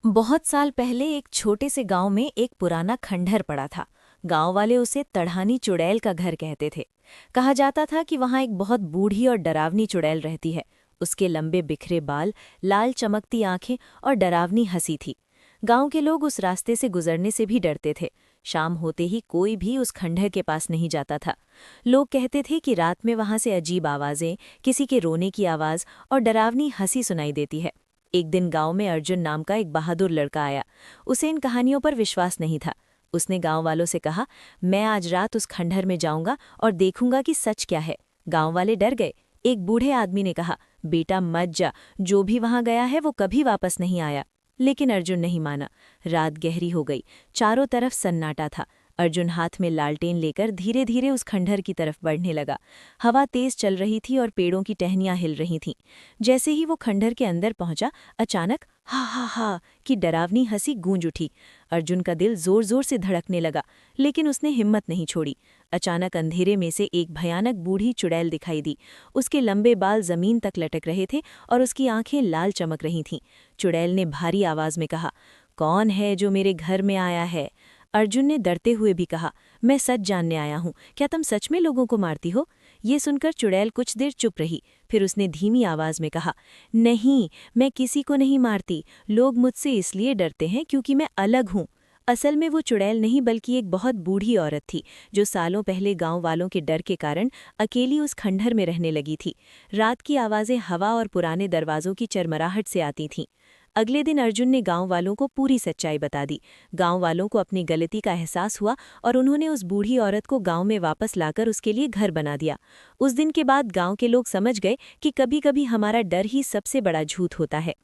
बहुत साल पहले एक छोटे से गांव में एक पुराना खंडहर पड़ा था। गांव वाले उसे तड़हानी चुड़ैल का घर कहते थे। कहा जाता था कि वहां एक बहुत बूढ़ी और डरावनी चुड़ैल रहती है। उसके लंबे बिखरे बाल, लाल चमकती आंखें और डरावनी हंसी थी। गांव के लोग उस रास्ते से गुजरने से भी डरते थे। शाम होते ही कोई भी उस खंडहर के पास नहीं जाता था। लोग कहते थे कि रात में वहां से अजीब आवाजें, किसी के रोने की आवाज और डरावनी हंसी सुनाई देती है। एक दिन गांव में अर्जुन नाम का एक बहादुर लड़का आया। उसे इन कहानियों पर विश्वास नहीं था। उसने गांव वालों से कहा, मैं आज रात उस खंडहर में जाऊंगा और देखूंगा कि सच क्या है। गांव वाले डर गए। एक बूढ़े आदमी ने कहा, बेटा मत जा, जो भी वहां गया है वो कभी वापस नहीं आया। लेकिन अर्जुन नहीं माना। रात गहरी हो गई, चारों तरफ सन्नाटा था। अर्जुन हाथ में लालटेन लेकर धीरे धीरे उस खंडहर की तरफ बढ़ने लगा। हवा तेज चल रही थी और पेड़ों की टहनियां हिल रही थीं। जैसे ही वो खंडहर के अंदर पहुंचा, अचानक हा हा हा की डरावनी हंसी गूंज उठी। अर्जुन का दिल जोर जोर से धड़कने लगा, लेकिन उसने हिम्मत नहीं छोड़ी। अचानक अंधेरे में से एक भयानक बूढ़ी चुड़ैल दिखाई दी। उसके लंबे बाल जमीन तक लटक रहे थे और उसकी आंखें लाल चमक रही थीं। चुड़ैल ने भारी आवाज में कहा, कौन है जो मेरे घर में आया है? अर्जुन ने डरते हुए भी कहा, मैं सच जानने आया हूँ, क्या तुम सच में लोगों को मारती हो? ये सुनकर चुड़ैल कुछ देर चुप रही। फिर उसने धीमी आवाज में कहा, नहीं, मैं किसी को नहीं मारती। लोग मुझसे इसलिए डरते हैं क्योंकि मैं अलग हूँ। असल में वो चुड़ैल नहीं बल्कि एक बहुत बूढ़ी औरत थी, जो सालों पहले गांव वालों के डर के कारण अकेली उस खंडहर में रहने लगी थी। रात की आवाजें हवा और पुराने दरवाजों की चरमराहट से आती थीं। अगले दिन अर्जुन ने गांव वालों को पूरी सच्चाई बता दी। गांव वालों को अपनी गलती का एहसास हुआ और उन्होंने उस बूढ़ी औरत को गांव में वापस लाकर उसके लिए घर बना दिया। उस दिन के बाद गांव के लोग समझ गए कि कभी-कभी हमारा डर ही सबसे बड़ा झूठ होता है।